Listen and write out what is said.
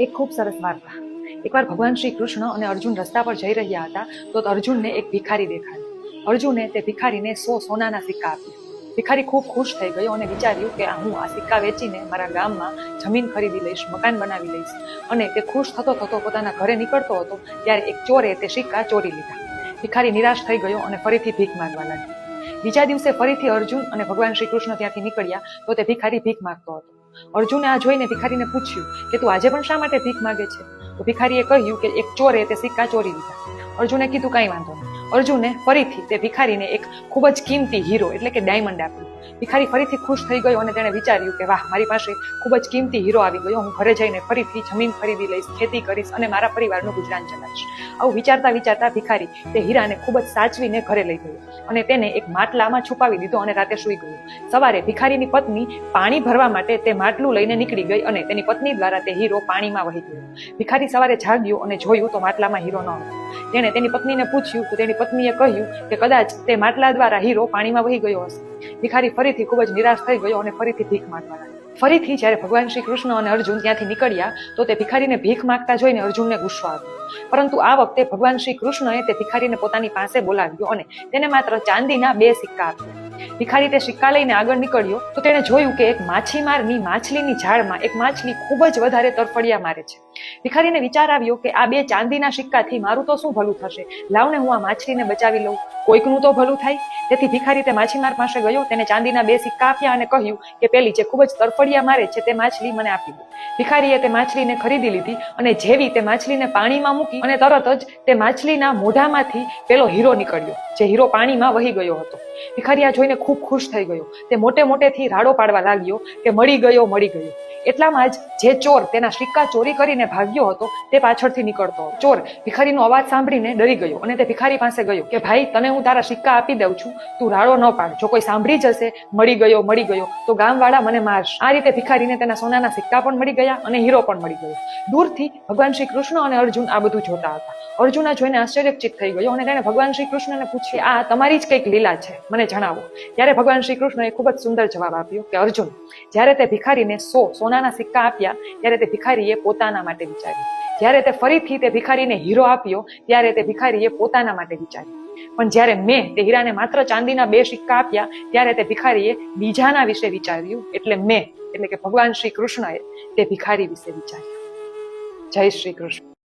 એક ખૂબ સરસ વાર્તા. એકવાર ભગવાન શ્રી કૃષ્ણ અને અર્જુન રસ્તા પર જઈ રહ્યા હતા તો અર્જુનને એક ભિખારી દેખાયો. અર્જુને તે ભિખારીને 100 સોનાના સિક્કા આપ્યા. ભિખારી ખૂબ ખુશ થઈ ગયો અને વિચાર્યું કે હું આ સિક્કા વેચીને મારા ગામમાં જમીન ખરીદી લઈશ, મકાન બનાવી લઈશ. અને તે ખુશ થતો થતો પોતાના ઘરે નીકળતો હતો ત્યારે એક ચોરે તે સિક્કા ચોરી લીધા. ભિખારી નિરાશ થઈ ગયો અને ફરીથી ભીખ માંગવા લાગ્યો. બીજા દિવસે ફરીથી અર્જુન અને ભગવાન શ્રી કૃષ્ણ ત્યાંથી નીકળ્યા તો તે ભિખારી ભીખ માંગતો હતો. અર્જુને આ જોઈને ભિખારીને પૂછ્યું કે તું આજે પણ શા માટે ભીખ માંગે છે? તો ભિખારીએ કહ્યું કે એક ચોરે તે સિક્કા ચોરી લીધા. અર્જુને કીધું કાંઈ વાંધો નહીં. અર્જુને ફરીથી તે ભિખારીને એક ખૂબ જ કિંમતી હીરો એટલે કે ડાયમંડ આપ્યું. ભિખારી ફરીથી ખુશ થઈ ગયો અને તેણે વિચાર્યું કે વાહ, મારી પાસે ખૂબ જ કિંમતી હીરો આવી ગયો, હું ઘરે જઈને ફરીથી જમીન ખરીદી લઈશ, ખેતી કરીશ અને મારા પરિવારનું ગુજરાન ચલાવીશ. આવું વિચારતા વિચારતા ભિખારી તે હીરાને ખૂબ જ સાચવીને ઘરે લઈ ગયો અને તેને એક માટલામાં છુપાવી દીધો અને રાતે સૂઈ ગયો. સવારે ભિખારીની પત્ની પાણી ભરવા માટે તે માટલું લઈને નીકળી ગઈ અને તેની પત્ની દ્વારા તે હીરો પાણીમાં વહી ગયો. ભિખારી સવારે જાગ્યો અને જોયું તો માટલામાં હીરો ન હતો. તેણે તેની પત્નીને પૂછ્યું તો તેની પત્નીએ કહ્યું કે કદાચ તે માટલા દ્વારા હીરો પાણીમાં વહી ગયો હશે. ભિખારી ફરીથી ખૂબ જ નિરાશ થઈ ગયો અને ફરીથી ભીખ માંગવા લાગ્યો. ફરીથી જ્યારે ભગવાન શ્રી કૃષ્ણ અને અર્જુન ત્યાંથી નીકળ્યા તો તે ભિખારીને ભીખ માંગતા જોઈને અર્જુનને ગુસ્સો આવ્યો. પરંતુ આ વખતે ભગવાન શ્રી કૃષ્ણએ તે ભિખારીને પોતાની પાસે બોલાવ્યો અને તેને માત્ર ચાંદીના 2 સિક્કા આપ્યા. ભિખારી તે સિક્કા લઈને આગળ નીકળ્યો તો તેણે જોયું કે એક માછીમારની માછલીની જાળમાં એક માછલી ખૂબ જ વધારે તરફડિયા મારે છે. ભિખારીને વિચાર આવ્યો કે આ 2 ચાંદીના સિક્કાથી મારું તો શું ભલું થશે, લાવને હું આ માછલીને બચાવી લઉં, કોઈકનું તો ભલું થાય. તેથી ભિખારી તે માછીમાર પાસે ગયો, તેને ચાંદીના 2 સિક્કા આપ્યા અને કહ્યું કે પેલી જે ખૂબ જ તરફડિયા મારે છે તે માછલી મને આપી દો. ભિખારીએ તે માછલીને ખરીદી લીધી અને જેવી તે માછલીને પાણીમાં મૂકી અને તરત જ તે માછલીના મોઢામાંથી પેલો હીરો નીકળ્યો, જે હીરો પાણીમાં વહી ગયો હતો. ભિખારી આ જોઈને ખૂબ ખુશ થઈ ગયો. તે મોટેથી રાડો પાડવા લાગ્યો કે મળી ગયો, મળી ગયો. એટલામાં જ જે ચોર તેના સિક્કા ચોરી કરીને ભાગ્યો હતો તે પાછળથી નીકળતો. ચોર ભિખારીનો અવાજ સાંભળીને ડરી ગયો અને તે ભિખારી પાસે ગયો કે ભાઈ, તને હું તારા સિક્કા આપી દઉં છું, તું રાડો ન પાડ. જો કોઈ સાંભળી જશે મળી ગયો તો ગામવાળા મને મારશે. આ રીતે ભિખારીને તેના સોનાના સિક્કા પણ મળી ગયા અને હીરો પણ મળી ગયો. દૂરથી ભગવાન શ્રી કૃષ્ણ અને અર્જુન આ બધું જોતા હતા. અર્જુન આ જોઈને આશ્ચર્યચકિત થઈ ગયો અને તેણે ભગવાન શ્રી કૃષ્ણને પૂછ્યું, આ તમારી જ કંઈક લીલા છે, મને જણાવો. ત્યારે ભગવાન શ્રી કૃષ્ણએ ખૂબ જ સુંદર જવાબ આપ્યો કે અર્જુન, જ્યારે તે ભિખારીને 100 સોનાના સિક્કા આપ્યા ત્યારે તે ભિખારીએ પોતાના માટે વિચાર્યું. જ્યારે તે ફરીથી તે ભિખારીને હીરો આપ્યો ત્યારે તે ભિખારીએ પોતાના માટે વિચાર્યું. પણ જ્યારે મેં તે હીરાને માત્ર ચાંદીના 2 સિક્કા આપ્યા ત્યારે તે ભિખારીએ બીજાના વિશે વિચાર્યું. એટલે કે ભગવાન શ્રી કૃષ્ણએ તે ભિખારી વિશે વિચાર્યું. જય શ્રી કૃષ્ણ.